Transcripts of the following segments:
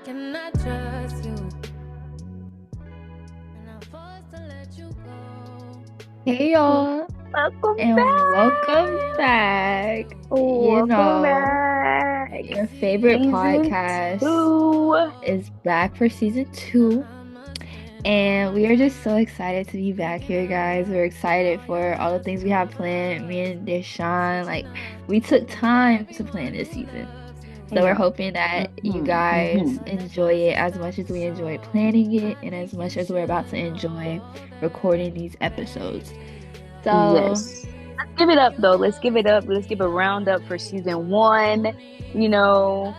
cannot trust you. And I'm forced to let you go. Hey y'all, Welcome and back. welcome back. Welcome back. Your favorite Season podcast 2. is back for season 2. And we are just so excited to be back here, guys. We're excited for all the things we have planned. Me and Deshawn, we took time to plan this season. So we're hoping that you guys enjoy it as much as we enjoy planning it and as much as we're about to enjoy recording these episodes. So Yes. Let's give it up, though. Let's give it up. Let's give a round up for season 1. You know,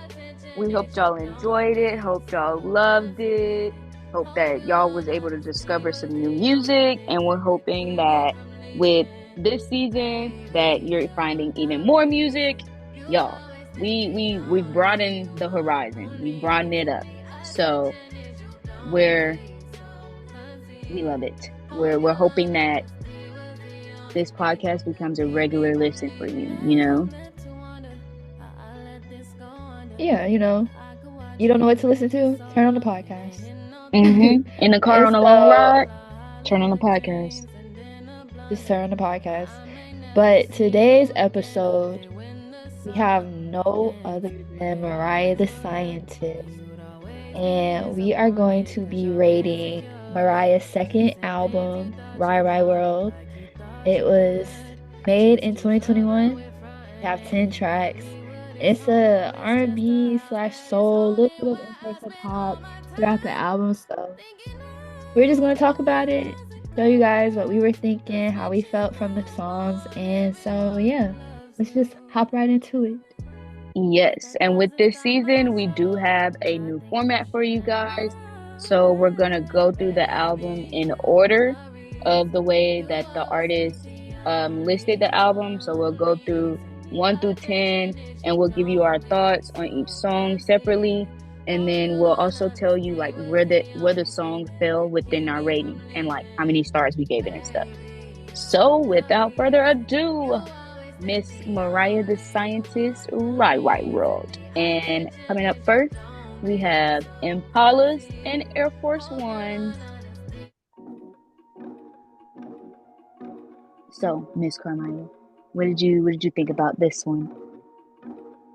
we hope y'all enjoyed it. Hope y'all loved it. Hope that y'all was able to discover some new music. And we're hoping that with this season that you're finding even more music. Y'all, we've broadened the horizon. We've broadened it up. So we love it. We're hoping that this podcast becomes a regular listen for you, you know? yeah, you don't know what to listen to? Turn on the podcast. In the car on a long ride, turn on the podcast. Just turn on the podcast. But today's episode, we have no other than Mariah the Scientist. And we are going to be rating Mariah's second album, Rye World. It was made in 2021. We have 10 tracks. It's a R&B / soul, little bit of influence of pop throughout the album. So we're just going to talk about it, show you guys what we were thinking, how we felt from the songs. And so, yeah, let's just hop right into it. Yes, and with this season, we do have a new format for you guys. So we're going to go through the album in order of the way that the artist listed the album. So we'll go through 1 through 10, and we'll give you our thoughts on each song separately. And then we'll also tell you like where the song fell within our rating and like how many stars we gave it and stuff. So without further ado, Miss Mariah the Scientist, Rye World. And coming up first, we have Impalas and Air Force Ones. So, Miss Carmiya, what did you think about this one?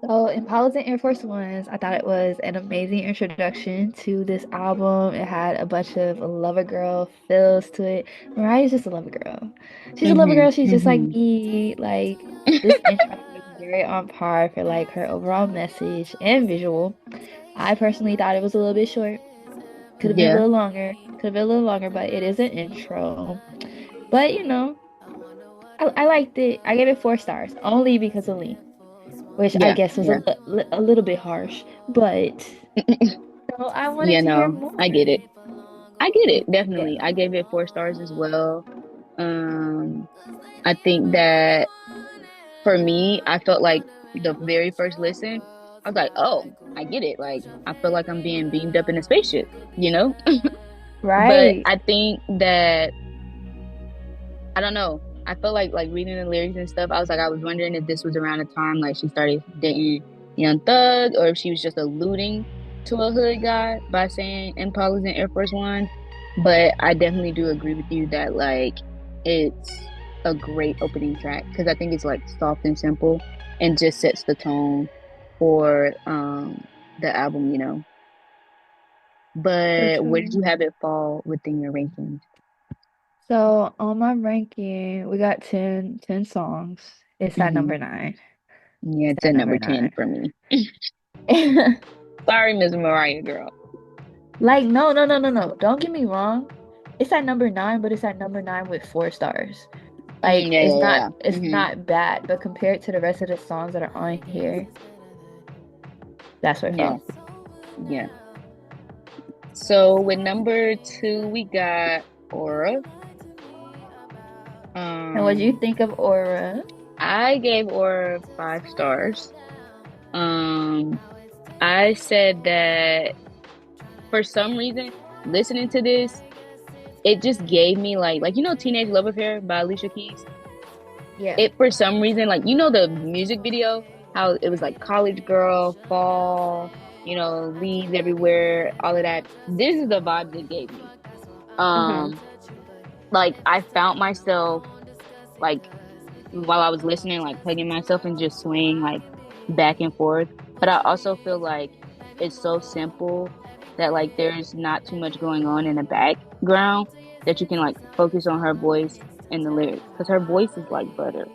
So, Impalas and Air Force Ones, I thought it was an amazing introduction to this album. It had a bunch of lover girl feels to it. Mariah's just a lover girl. She's a lover girl. She's just like me. Like, this intro was very on par for like her overall message and visual. I personally thought it was a little bit short. Could have been a little longer, but it is an intro. But I liked it. I gave it 4 stars only because of Lee, which I guess was a little bit harsh. But I wanted to hear more. I get it. Definitely, I gave it 4 stars as well. I think that for me, I felt like the very first listen, I was like, oh, I get it. Like, I feel like I'm being beamed up in a spaceship, Right. But I think that, I don't know. I felt like reading the lyrics and stuff, I was wondering if this was around the time like she started dating Young Thug, or if she was just alluding to a hood guy by saying Impalas and Air Force One. But I definitely do agree with you that like it's a great opening track because I think it's like soft and simple and just sets the tone for the album, But where did you have it fall within your rankings? So on my ranking, we got 10 songs. It's at number 9. Yeah, it's at number 10 for me. Sorry, Miss Mariah girl. Like, no. Don't get me wrong. It's at number 9, but it's at number 9 with 4 stars. Like, it's not bad, but compared to the rest of the songs that are on here, that's where it falls. Yeah. So with number 2, we got Aura. And what do you think of Aura? I gave Aura 5 stars. I said that for some reason, listening to this, it just gave me like Teenage Love Affair by Alicia Keys. Yeah. It for some reason, the music video, how it was like college girl, fall, leaves everywhere, all of that. This is the vibe it gave me. Mm-hmm. Um, like I found myself like while I was listening, like hugging myself and just swaying like back and forth. But I also feel like it's so simple that like there's not too much going on in the background that you can like focus on her voice and the lyrics because her voice is like butter.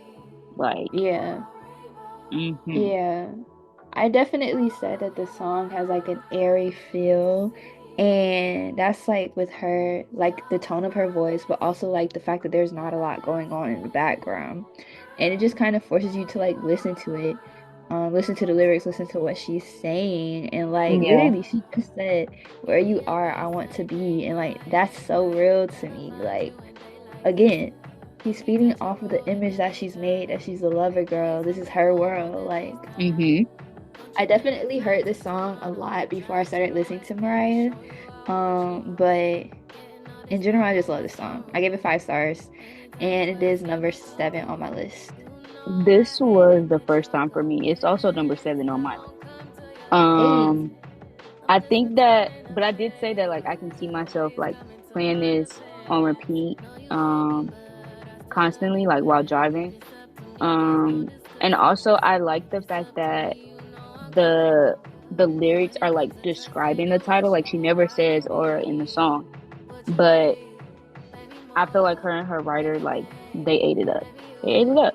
Like, Yeah. hmm Yeah. I definitely said that the song has like an airy feel, and that's like with her, like the tone of her voice, but also like the fact that there's not a lot going on in the background. And it just kind of forces you to like listen to it, listen to the lyrics, listen to what she's saying, and like yeah, literally she just said, "Where you are, I want to be," and like that's so real to me. Like again, he's feeding off of the image that she's made, that she's a lover girl. This is her world. Like hmm I definitely heard this song a lot before I started listening to Mariah. But in general, I just love this song. I gave it 5 stars, and it is number 7 on my list. this was the first time for me. It's also number 7 on my list. Hey. Um, I think that, but I did say that like I can see myself like playing this on repeat, constantly, like while driving. Um, and also I like the fact that the the lyrics are like describing the title, like she never says or in the song, but I feel like her and her writer like they ate it up. They ate it up.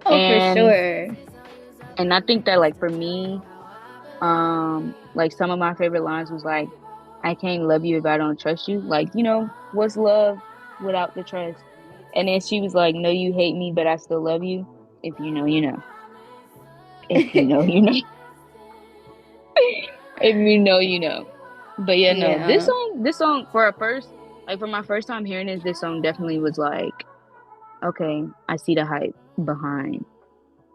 Oh, for And sure. and I think that like for me, like some of my favorite lines was like, I can't love you if I don't trust you. Like, what's love without the trust? And then she was like, no, you hate me, but I still love you. If you know, you know. If you know, you know. If you know, you know. But yeah, no, Yeah. this song for a first, like for my first time hearing it, this song definitely was like, okay, I see the hype behind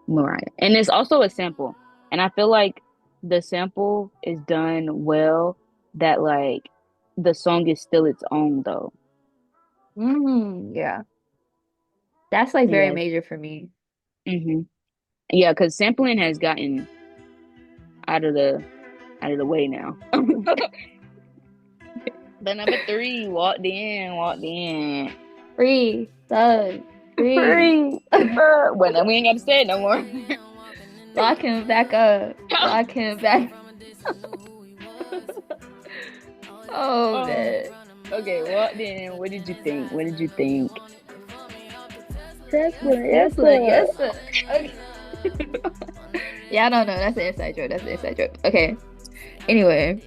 Mariah. And it's also a sample. And I feel like the sample is done well that like the song is still its own though. Yeah. That's like very Yes. major for me. hmm Yeah, because sampling has gotten out of the way now. The number 3 walked in, walked in. Free, thug, free. Free. Well, then we ain't got to say it no more. Lock him back up. Lock him back. Oh Oh, man. okay, walked in. What did you think? What did you think? Tesla, yes, Tesla, sir. yes sir. Okay. Yeah, I don't know. That's an inside joke. That's an inside joke. Okay. Anyway,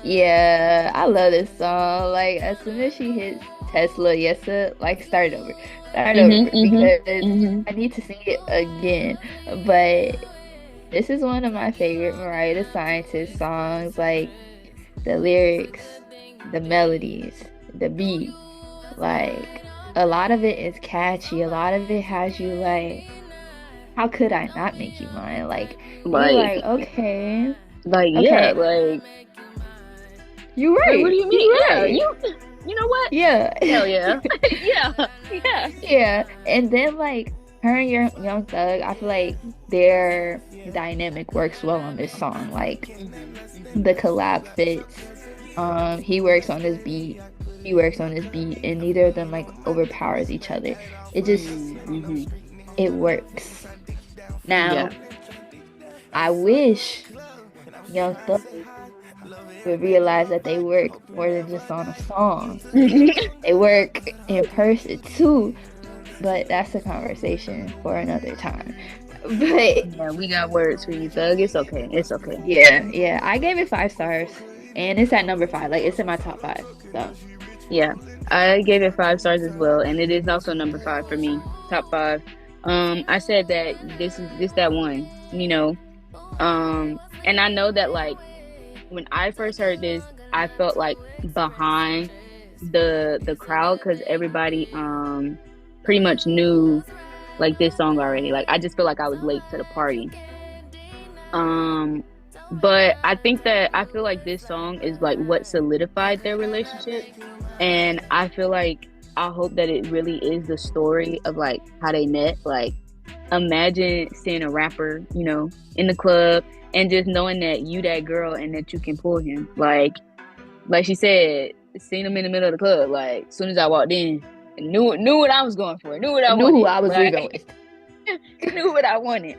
yeah, I love this song. Like as soon as she hits Tesla, yes sir, like start over because hmm I need to sing it again. But this is one of my favorite Mariah the Scientist songs. Like the lyrics, the melodies, the beat. Like a lot of it is catchy. A lot of it has you like, how could I not make you mine? Like you're Like, like, okay, yeah, okay, like, you're what do right. you mean? You're Yeah, right. you know what? Yeah. Hell yeah, yeah, yeah. Yeah. And then like her and Young Thug, I feel like their dynamic works well on this song. Like the collab fits. He works on this beat. He works on this beat, and neither of them like overpowers each other. It just Mm-hmm. it works. Yeah. Now, I wish Young Thug would realize that they work more than just on a song. They work in person too, but that's a conversation for another time. But Yeah, we got words for you, Thug. It's okay. It's okay. yeah, I gave it 5 stars, and it's at number 5. Like it's in my top 5. So Yeah, I gave it 5 stars as well, and it is also number 5 for me, top 5. I said that this is this that one, and I know that like when I first heard this, I felt like behind the crowd because everybody pretty much knew like this song already. Like I just feel like I was late to the party. Um, but I feel like this song is like what solidified their relationship. And I feel like I hope that it really is the story of like how they met. Like imagine seeing a rapper, in the club and just knowing that you that girl and that you can pull him. Like she said, seen him in the middle of the club. Like as soon as I walked in, knew what I was going for. Knew what I Knew who wanted. I was Like leaving with. knew what I wanted.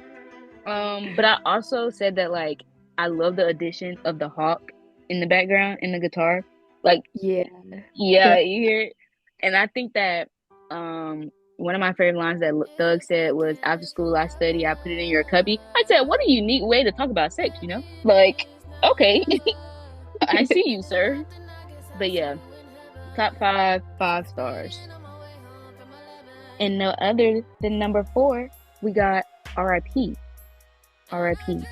But I also said that like I love the addition of the hawk in the background in the guitar. Like Yeah. yeah, you hear it. And I think that one of my favorite lines that Thug said was, "After school, I study, I put it in your cubby." I said, "What a unique way to talk about sex, you know?" Like, okay, I see you, sir. But yeah, top 5 stars. And no other than number 4, we got R.I.P. R.I.P.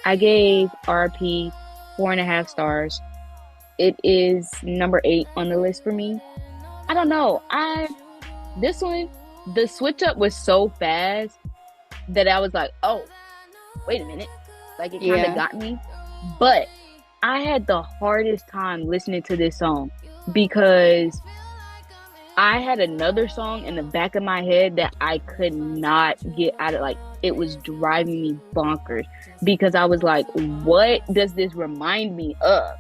I gave R.I.P. 4.5 stars. It is number 8 on the list for me. I don't know. This one, the switch up was so fast that I was like, oh, wait a minute. Like it kind of got me. But I had the hardest time listening to this song because I had another song in the back of my head that I could not get out of. Like, it was driving me bonkers because I was like, what does this remind me of?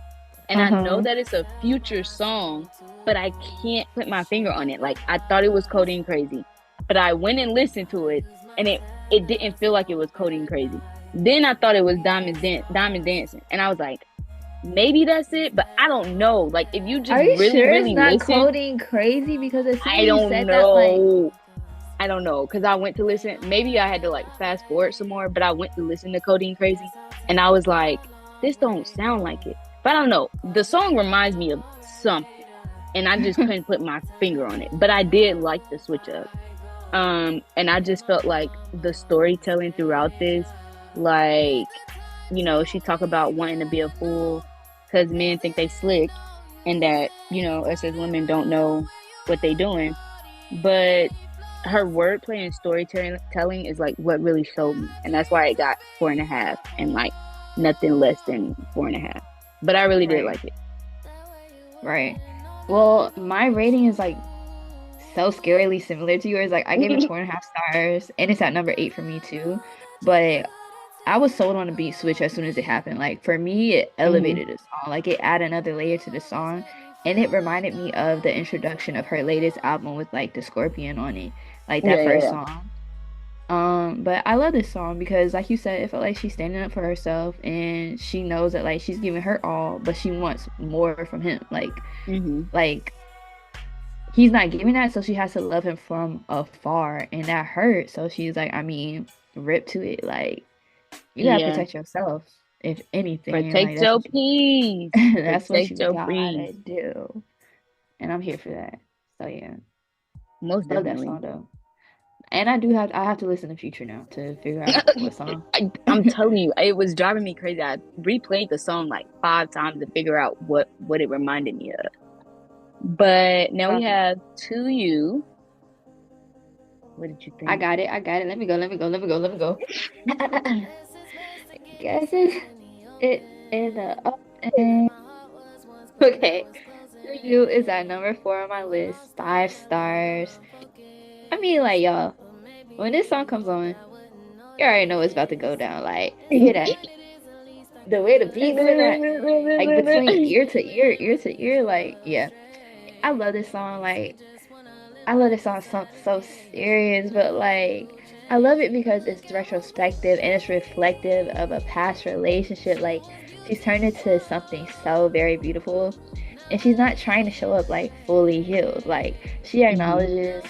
And I know that it's a Future song, but I can't put my finger on it. Like, I thought it was Codeine Crazy, but I went and listened to it, and it didn't feel like it was Codeine Crazy. Then I thought it was Diamond Dancing, and I was like, maybe that's it, but I don't know. Like, if you just Are you really, sure really it's not listen, Codeine Crazy? Because as soon I as you don't said know. that, like, I don't know, because I went to listen. Maybe I had to like fast forward some more, but I went to listen to Codeine Crazy, and I was like, this don't sound like it. But I don't know. The song reminds me of something, and I just couldn't put my finger on it. But I did like the switch up. And I just felt like the storytelling throughout this, like, she talked about wanting to be a fool because men think they slick, and that, us as women don't know what they doing. But her wordplay and storytelling is like what really showed me, and that's why it got 4.5 and like nothing less than 4.5. But I really did like it. Right. Well, my rating is like so scarily similar to yours. Like I gave it 4.5 stars, and it's at number 8 for me too. But I was sold on a beat switch as soon as it happened. Like for me, it elevated the song. Like it added another layer to the song, and it reminded me of the introduction of her latest album with like the Scorpion on it, like that first song. But I love this song because, like you said, it felt like she's standing up for herself, and she knows that like she's giving her all, but she wants more from him. Like, like he's not giving that, so she has to love him from afar, and that hurts. So she's like, I mean, rip to it. Like, you gotta protect yourself, if anything. Protect your peace. That's what you gotta do, and I'm here for that. So yeah, most definitely. Love that song though. And I have to listen to Future now to figure out what song. I'm telling you, it was driving me crazy. I replayed the song like 5 times to figure out what it reminded me of. But now we have To You. What did you think? I got it. Let me go. Guess it in the up and okay. To You is at number 4 on my list. 5 stars. I mean, like, y'all, when this song comes on, you already know it's about to go down. Like, you hear that? The way the beat goes, like, between ear to ear, like, yeah. I love this song. Like, I love this song so serious, but, like, I love it because it's retrospective and it's reflective of a past relationship. Like, she's turned into something so very beautiful, and she's not trying to show up, like, fully healed. Like, she acknowledges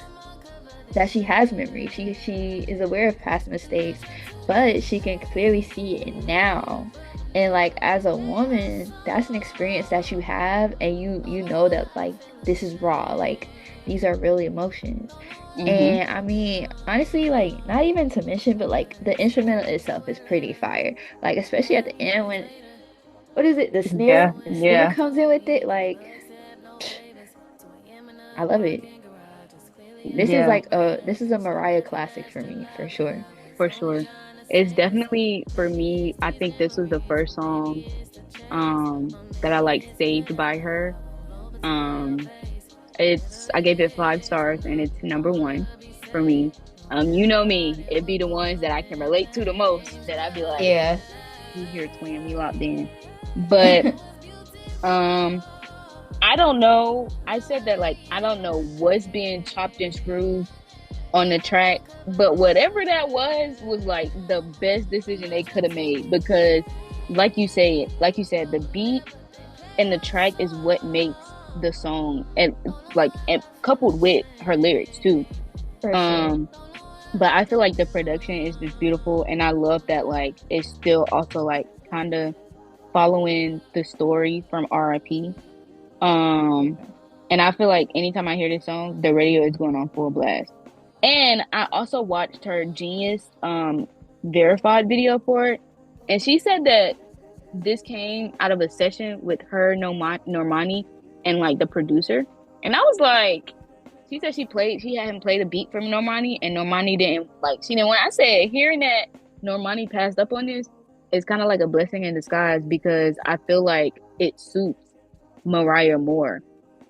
that she has memory. She is aware of past mistakes, but she can clearly see it now. And like as a woman, that's an experience that you have, and you know that like this is raw. Like these are real emotions. And I mean, honestly, like not even to mention, but like the instrumental itself is pretty fire. Like especially at the end when what is it? The snare comes in with it. Like I love it. This is a Mariah classic for me, for sure. For sure. It's definitely, for me, I think this was the first song that I like saved by her. I gave it 5 stars, and it's number 1 for me. You know me, it'd be the ones that I can relate to the most that I'd be like, Yeah. you here, twin, we locked in. But um, I don't know. I said that like I don't know what's being chopped and screwed on the track, but whatever that was like the best decision they could have made because, like you said, the beat and the track is what makes the song and coupled with her lyrics too. For sure. Um, but I feel like the production is just beautiful, and I love that like it's still also like kind of following the story from RIP. Um, and I feel like anytime I hear this song, the radio is going on full blast. And I also watched her Genius verified video for it, and she said that this came out of a session with her Normani and like the producer. And I was like, she said she had him play the beat from Normani, and Normani didn't like she didn't want. I said hearing that Normani passed up on this is kind of like a blessing in disguise because I feel like it suits Mariah more,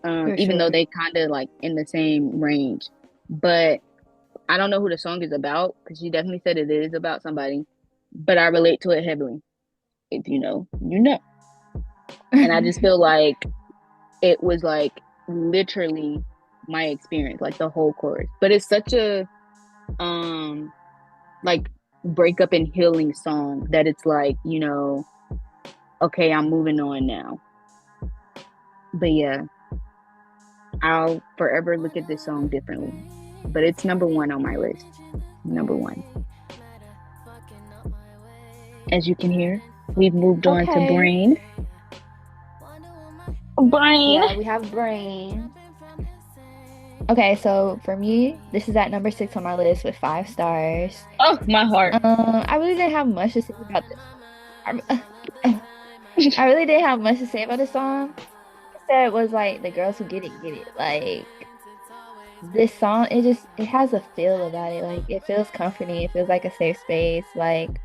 For even though sure. they kind of like in the same range. But I don't know who the song is about because she definitely said it is about somebody, but I relate to it heavily. If you know, you know. And I just feel like it was like literally my experience, like the whole chorus. But it's such a like breakup and healing song that it's like, you know, okay, I'm moving on now. But yeah, I'll forever look at this song differently. But it's number one on my list. Number one. As you can hear, we've moved on to Okay. Brain. Brain. Yeah, we have Brain. Okay, so for me, this is at number 6 on my list with 5 stars. Oh, my heart. I really didn't have much to say about this. I really didn't have much to say about this song. I said it was like the girls who get it, get it. Like this song, it has a feel about it. Like it feels comforting. It feels like a safe space. Like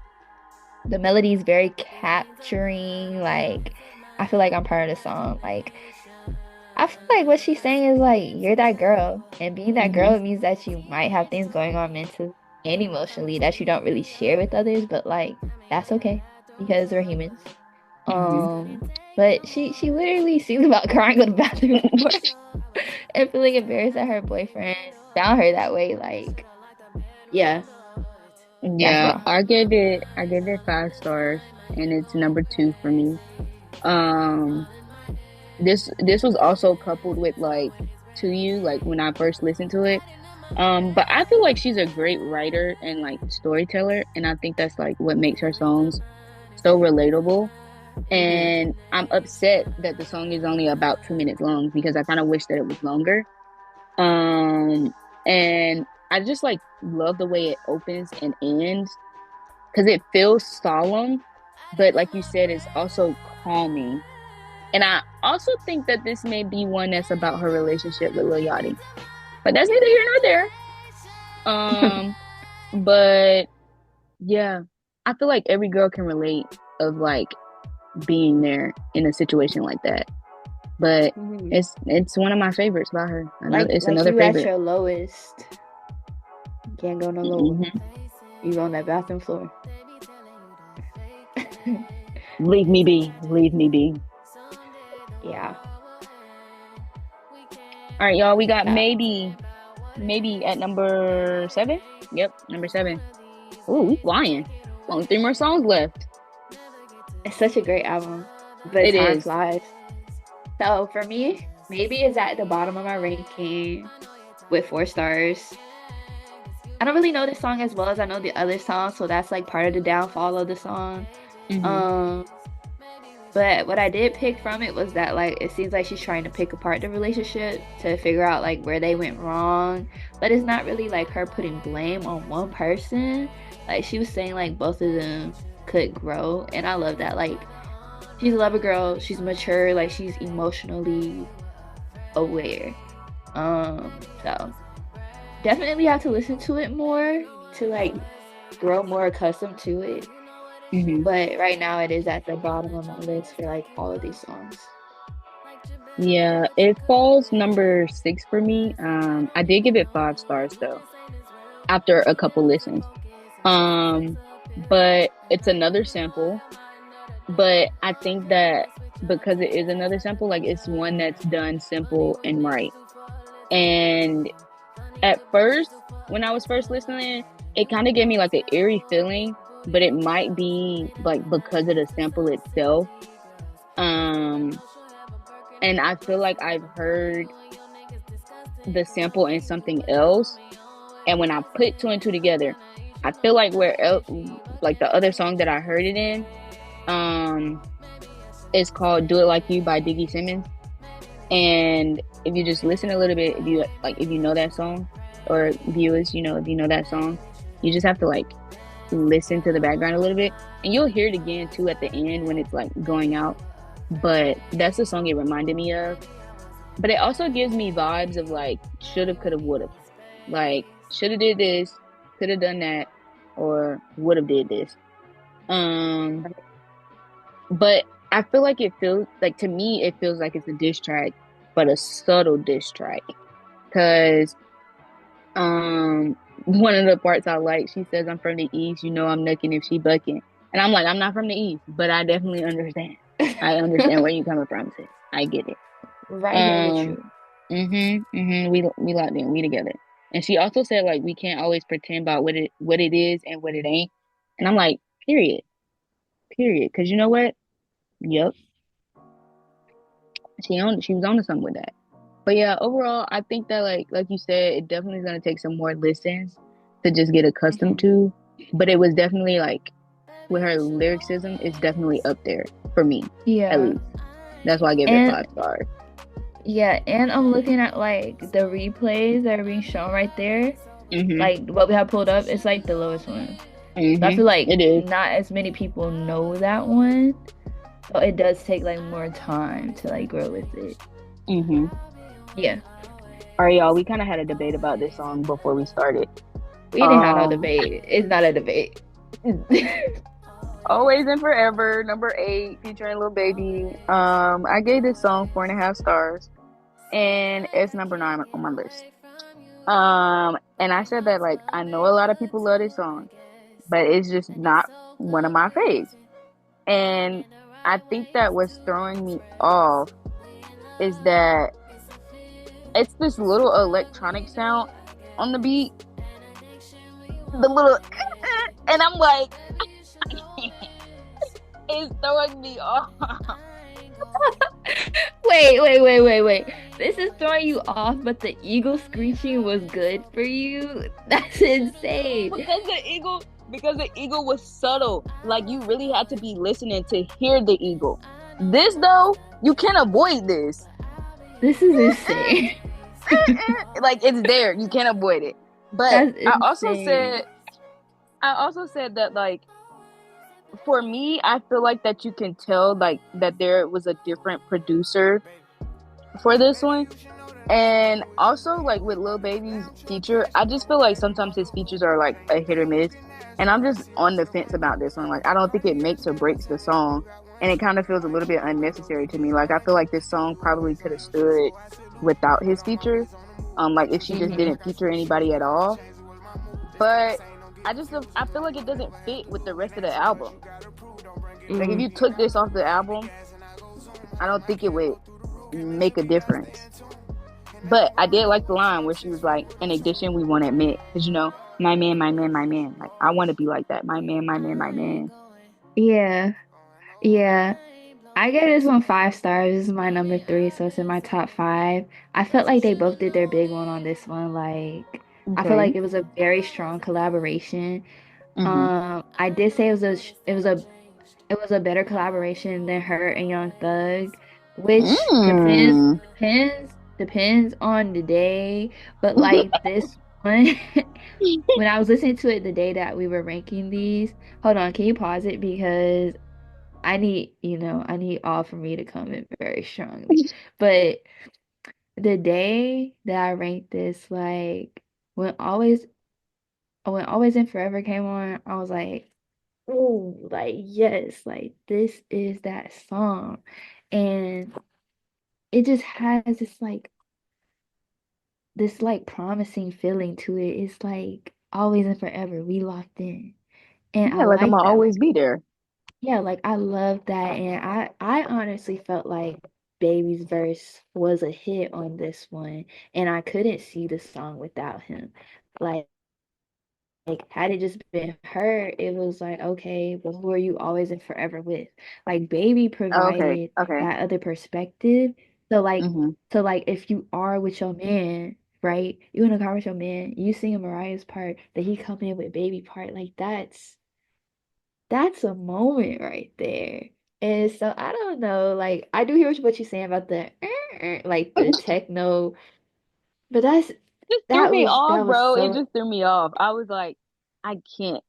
the melody is very capturing. Like I feel like I'm part of the song. Like I feel like what she's saying is like you're that girl, and being that girl means that you might have things going on mentally and emotionally that you don't really share with others, but like that's okay because we're humans. But she literally sings about crying on the bathroom floor and feeling embarrassed that her boyfriend found her that way. Like, yeah, Yeah, raw. I gave it 5 stars, and it's number 2 for me. This was also coupled with like To You, like when I first listened to it. But I feel like she's a great writer and like storyteller, and I think that's like what makes her songs so relatable. And I'm upset that the song is only about 2 minutes long because I kind of wish that it was longer. And I just like love the way it opens and ends because it feels solemn, but like you said, it's also calming. And I also think that this may be one that's about her relationship with Lil Yachty, but that's neither here nor there. But yeah, I feel like every girl can relate of like being there in a situation like that. But it's one of my favorites by her. It's like another you favorite. at your lowest, you can't go no lower. You on that bathroom floor. Leave me be. Leave me be. Yeah. All right, y'all. We got maybe at number 7. Yep, number 7. Ooh, we flying. Only 3 more songs left. It's such a great album, but time flies. So for me, maybe it's at the bottom of my ranking with 4 stars. I don't really know this song as well as I know the other songs, so that's like part of the downfall of the song. But what I did pick from it was that like it seems like she's trying to pick apart the relationship to figure out like where they went wrong, but it's not really like her putting blame on one person. Like she was saying like both of them could grow, and I love that. Like she's a lover girl, she's mature, like she's emotionally aware. So definitely have to listen to it more to like grow more accustomed to it. But right now it is at the bottom of my list for like all of these songs. Yeah, it falls number 6 for me. I did give it 5 stars though. after a couple listens. Um, but it's another sample. But I think that because it is another sample, like it's one that's done simple and right. And at first, when I was first listening, it kind of gave me like an eerie feeling, but it might be like because of the sample itself. Um, and I feel like I've heard the sample in something else, and when I put two and two together, I feel like where else, like the other song that I heard it in, um, is called "Do It Like You" by Diggy Simmons. And if you just listen a little bit, if you know that song, or viewers, if you know that song, you just have to like listen to the background a little bit, and you'll hear it again too at the end when it's like going out. But that's the song it reminded me of. But it also gives me vibes of like shoulda, coulda, woulda. Like shoulda did this, coulda done that, or woulda did this. Um, but I feel like it feels like, to me it feels like it's a diss track, but a subtle diss track. Cause one of the parts I like, she says, "I'm from the East, I'm nooking if she bucking." And I'm like, I'm not from the East, but I definitely understand. I understand where you coming from, sis. I get it. Right here with Um, you. we locked in, we together. And she also said like we can't always pretend about what it is and what it ain't. And I'm like, period, period. Because you know what? Yep, she was on to something with that. But yeah, overall, I think that like you said, it definitely is gonna take some more listens to just get accustomed Mhm. to. But it was definitely like with her lyricism, it's definitely up there for me, at Yeah. least. That's why I gave it And 5 stars. yeah, and I'm looking at like the replays that are being shown right there. Mhm. Like what we have pulled up, it's like the lowest one. So I Mhm. feel like It is. not as many people know that one. So it does take like more time to like grow with it. Mhm. Yeah. All right, y'all. We kind of had a debate about this song before we started. We didn't have no Um, debate. It's not a debate. Always and Forever, number 8, featuring Lil Baby. I gave this song 4.5 stars, and it's number 9 on my list. And I said that like I know a lot of people love this song, but it's just not one of my faves. And I think that what's throwing me off is that it's this little electronic sound on the beat, the little, and I'm like, it's throwing me off. Wait. This is throwing you off, but the eagle screeching was good for you? That's insane. Because the eagle was subtle. Like you really had to be listening to hear the eagle. This though, you can't avoid this. This is insane. Like it's there. You can't avoid it. But That's insane. I also said that like for me, I feel like that you can tell like that there was a different producer for this one. And also, like with Lil Baby's feature, I just feel like sometimes his features are like a hit or miss. And I'm just on the fence about this one. Like, I don't think it makes or breaks the song. And it kind of feels a little bit unnecessary to me. Like, I feel like this song probably could have stood without his feature. Like, if she just Hmm. didn't feature anybody at all. But I feel like it doesn't fit with the rest of the album. Like, if Mm. you took this off the album, I don't think it would make a difference. But I did like the line where she was like, "In addition, we won't admit, because my man, my man, my man. Like I want to be like that, my man, my man, my man." Yeah, yeah. I gave this one 5 stars. This is my number three, so it's in my top five. I felt like they both did their big one on this one. Like, I feel Okay. like it was a very strong collaboration. Mhm. I did say it was a better collaboration than her and Young Thug, which Mm. depends on the day. But like this one, when I was listening to it the day that we were ranking these, hold on, can you pause it? Because I need all for me to come in very strongly. But the day that I ranked this, like when always when Always and Forever came on, I was like, oh, like yes, like this is that song. And it just has this like promising feeling to it. It's like always and forever. We locked in. And I Yeah, like I'm like gonna that. always be there. Yeah, like I love that. And I honestly felt like Baby's verse was a hit on this one. And I couldn't see the song without him. Like, had it just been her, it was like, okay, but who are you always and forever with? Like, Baby Oh, okay, provided okay. that other perspective. So like, Hmm. so like, if you are with your man, right? You in a car with your man, you sing Mariah's part, that he come in with Baby part, like that's a moment right there. And so I don't know, like I do hear what you're saying about the like the techno, but Just threw that me was off, that was bro. It so just threw me off. I was like, I can't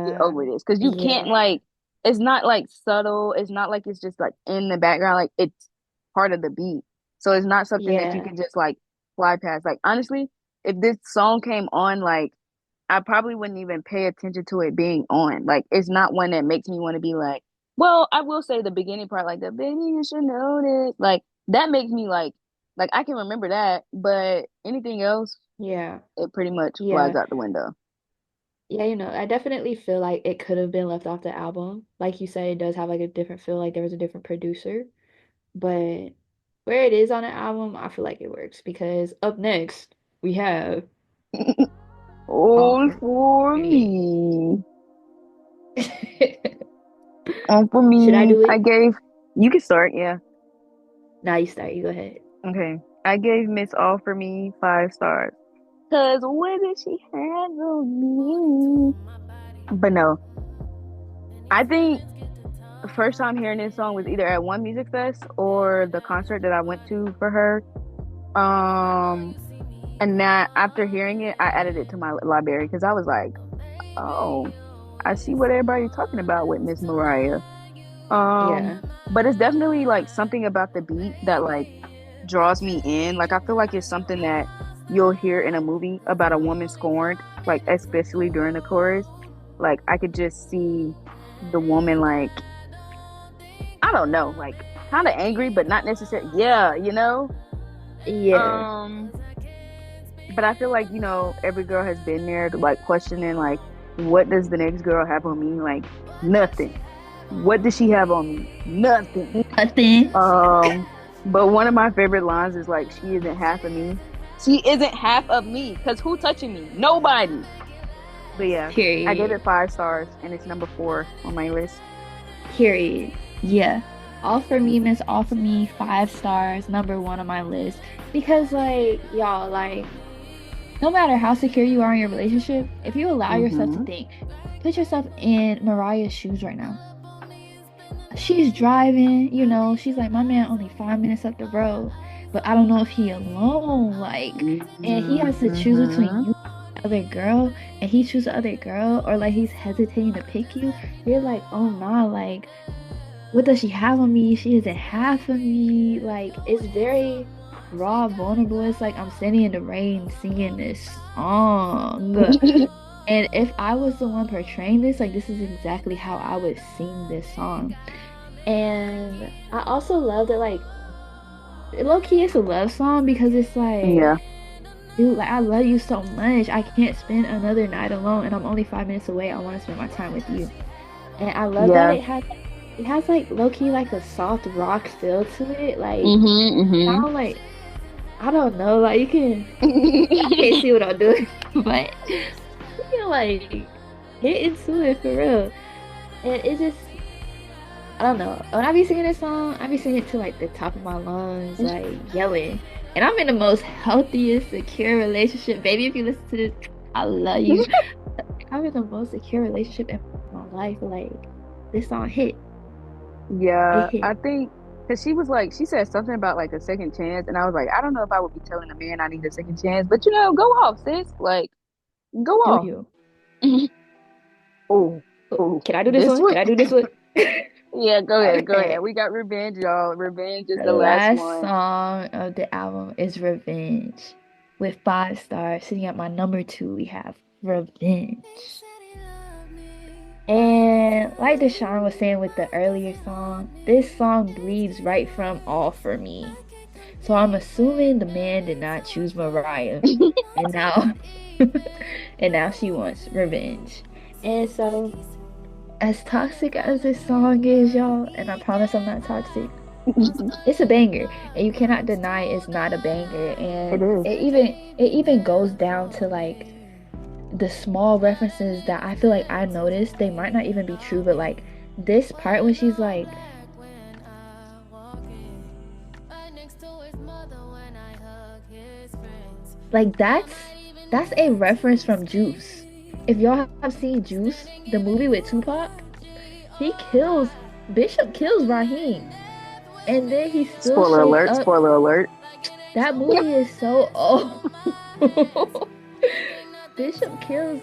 get yeah. over this because you can't Yeah. like. It's not like subtle. It's not like it's just like in the background. Like it's part of the beat. So it's not something that you Yeah. can just like fly past. Like honestly, if this song came on, like I probably wouldn't even pay attention to it being on. Like it's not one that makes me want to be like, well, I will say the beginning part, like the baby, you should know this. Like that makes me like I can remember that, but anything else, Yeah. it pretty much flies Yeah. out the window. Yeah, I definitely feel like it could have been left off the album. Like you said, it does have like a different feel, like there was a different producer. But where it is on the album, I feel like it works because up next we have All All For for Me. me. All for Should I me. do I it? gave. You can start, yeah. Now you start, you go ahead. Okay. I gave Miss All for Me 5 stars. Cause what did she have on me? But no, I think the first time hearing this song was either at one music fest or the concert that I went to for her. Um, and that after hearing it, I added it to my library because I was like, oh, I see what everybody's talking about with Miss Mariah. Um, Yeah. but it's definitely like something about the beat that like draws me in. Like I feel like it's something that you'll hear in a movie about a woman scorned, like especially during the chorus. Like I could just see the woman like I don't know, like kind of angry, but not necessarily. Yeah, you know. Yeah. Um, but I feel like every girl has been there, like questioning, like, what does the next girl have on me? Like nothing. What does she have on me? Nothing. Nothing. Um, but one of my favorite lines is like, she isn't half of me. She isn't half of me, cause who touching me? Nobody. But yeah, I gave Period. it 5 stars, and it's number 4 on my list. Period. Yeah. All for me, Miss All for Me, 5 stars, number one on my list. Because like y'all, like no matter how secure you are in your relationship, if you allow yourself to Mm-hmm. think, put yourself in Mariah's shoes right now. She's driving, she's like, my man only 5 minutes up the road, but I don't know if he alone, like, and he has to choose between Mm-hmm. you and the other girl, and he chooses the other girl, or like he's hesitating to pick you. You're like, oh nah, like, what does she have on me? She isn't half of me. Like, it's very raw, vulnerable. It's like I'm standing in the rain singing this song. And if I was the one portraying this, like, this is exactly how I would sing this song. And I also love that, like, low key, it's a love song because it's like, Yeah, dude, like, I love you so much. I can't spend another night alone, and I'm only 5 minutes away. I want to spend my time with you. And I love that yeah. it has like low key like a soft rock feel to it. Like, Mm-hmm. sound like I don't know, like I can't Mm-hmm. see what I'm doing, but you can like get into it for real. And it just I don't know. When I be singing this song, I be singing it to like the top of my lungs, like yelling. And I'm in the most healthiest, secure relationship. Baby, if you listen to this, I love you. I'm in the most secure relationship in my life. Like, this song hit. It Yeah, hit. I think because she said something about like a second chance, and I was like, I don't know if I would be telling a man I need a second chance, but go off, sis. Like, go Do off. you? Oh, Oh, oh, can I do this this one? one. Can I do this one? Yeah, go ahead, go ahead. Okay. We got revenge, y'all. Revenge is The the last last one. song of the album is Revenge. With 5 stars. Sitting at my number two, we have Revenge. And like Deshawn was saying with the earlier song, this song bleeds right from All For Me. So I'm assuming the man did not choose Mariah. And now and now she wants revenge. And so, as toxic as this song is, y'all, and I promise I'm not toxic, it's a banger, and you cannot deny it's not a banger. It And is. it even goes down to like the small references that I feel like I noticed. They might not even be true, but like this part when she's like that's a reference from Juice. If y'all have seen Juice, the movie with Tupac, he kills Bishop kills Raheem, and then he still Spoiler shows alert, up. spoiler alert. That movie is so old. Bishop kills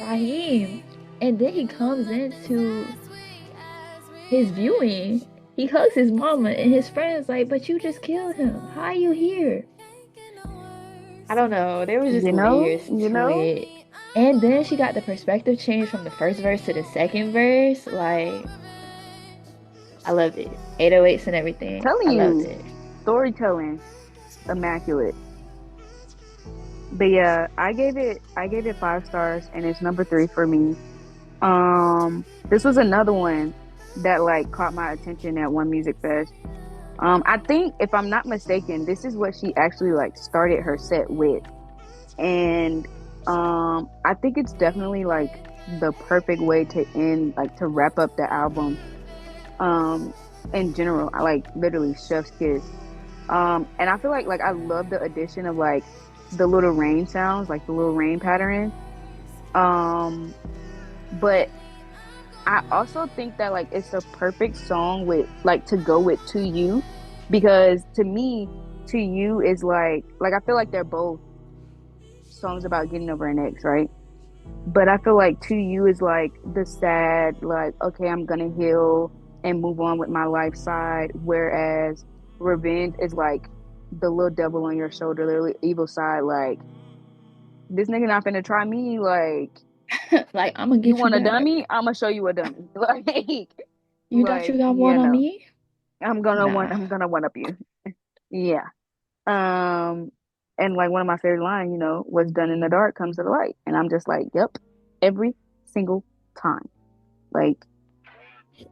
Raheem, and then he comes into his viewing. He hugs his mama, and his friends like, "But you just killed him. How are you here?" I don't know. There was just You know, layers you to know, it. And then she got the perspective change from the first verse to the second verse. Like, I loved it. 808s and everything. telling I loved you, it. storytelling, immaculate. But yeah, I gave it 5 stars, and it's number 3 for me. This was another one that like caught my attention at one music fest. I think if I'm not mistaken, this is what she actually like started her set with. And I think it's definitely like the perfect way to end, like to wrap up the album. Um in general, I like literally chef's kiss. And I feel like I love the addition of like the little rain sounds, like the little rain pattern. Um but I also think that like it's a perfect song with like to go with To You, because to me To You is like I feel like they're both songs about getting over an ex, right? But I feel like To You is like the sad, like, okay, I'm gonna heal and move on with my life side. Whereas Revenge is like the little devil on your shoulder, the little evil side, like, this nigga not finna try me. Like, Like, I'm gonna you get you want a back. dummy? I'm gonna show you a dummy. You thought you got Yeah, one on no. me? I'm Nah. gonna one up you. Yeah. Um, and like one of my favorite lines, what's done in the dark comes to the light. And I'm just like, yep, every single time. Like,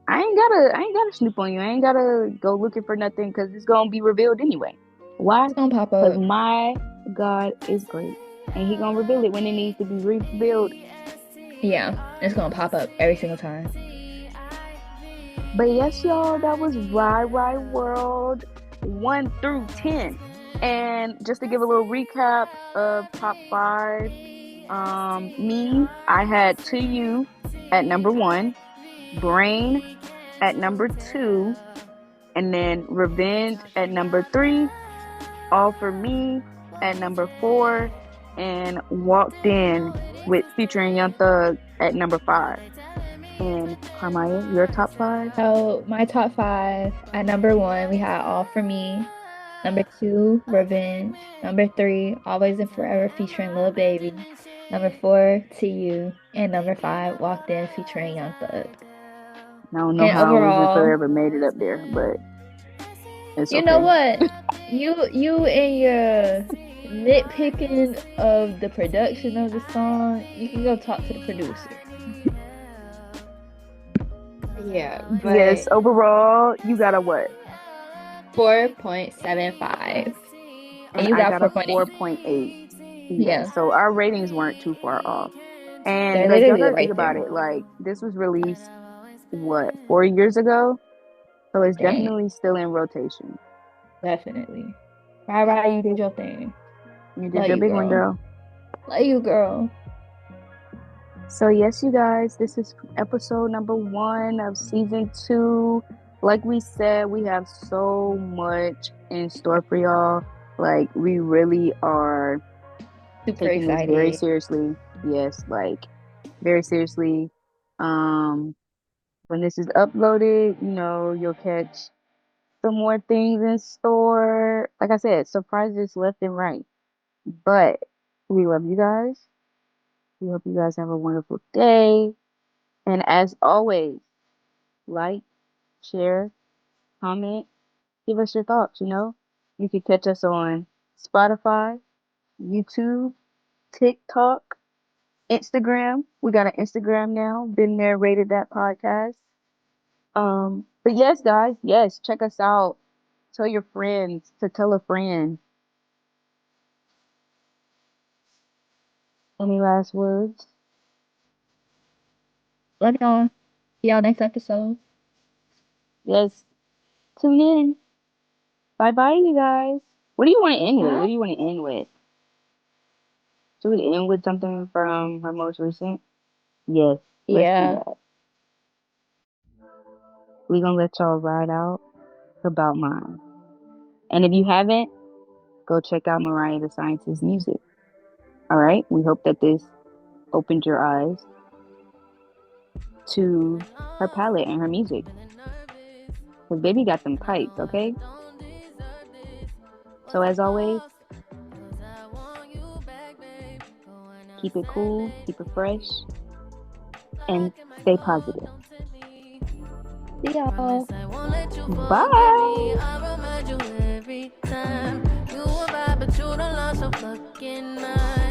I ain't gotta snoop on you. I ain't gotta go looking for nothing because it's gonna be revealed anyway. Why? It's gonna pop Because up. my God is great. And he gonna reveal it when it needs to be revealed. Yeah, it's gonna pop up every single time. But yes, y'all, that was Rye World 1 through 10. And just to give a little recap of top 5, I had To You at number 1, Brain at number 2, and then Revenge at number 3, All For Me at number 4, and Walked In with featuring Young Thug at number 5. And Carmiya, your top 5? So my top five at number one, we had All For Me. Number two, Revenge. Number three, Always and Forever featuring Lil Baby. Number four, To You. And number five, Walked In featuring Young Thug. I don't know And how Always and overall, Forever made it up there, but it's you know okay. what? You and your nitpicking of the production of the song, you can go talk to the producer. Yeah, Yes, but overall, you got a what? 4.75. And And you I got got a 4.8. 4.8. Yeah, Yeah, so our ratings weren't too far off. And they're like y'all literally gotta think right about there. it, like this was released what, 4 years ago? So it's Dang, definitely still in rotation. definitely. Right, you did your thing. You did Love your you, big one, girl. girl. Love you, girl. So yes, you guys, this is episode number 1 of season 2. Like we said, we have so much in store for y'all. Like we really are Super taking this very excited. seriously. Yes, like very seriously. Um, when this is uploaded, you'll catch some more things in store. Like I said, surprises left and right. But we love you guys. We hope you guys have a wonderful day. And as always, like, share, comment, give us your thoughts. You can catch us on Spotify, YouTube, TikTok. Instagram. We got an Instagram now. Been there, rated that podcast. But yes, guys, yes, check us out. Tell your friends to tell a friend. Any last words? Love y'all. See y'all next episode. Yes. Tune in. Bye bye, you guys. What do you want to end with? What Bye. do you want to end with? Should we end with something from her most recent? Yes, let's do Yeah. that. We're gonna let y'all ride out About Mine. And if you haven't, go check out Mariah the Scientist's music. All right? We hope that this opened your eyes to her palette and her music. Because baby got them pipes, okay? So as always, keep it cool, keep it fresh, and stay positive. See y'all. Bye. I remind you every time. You a vibe, but you don't lost your fucking mind.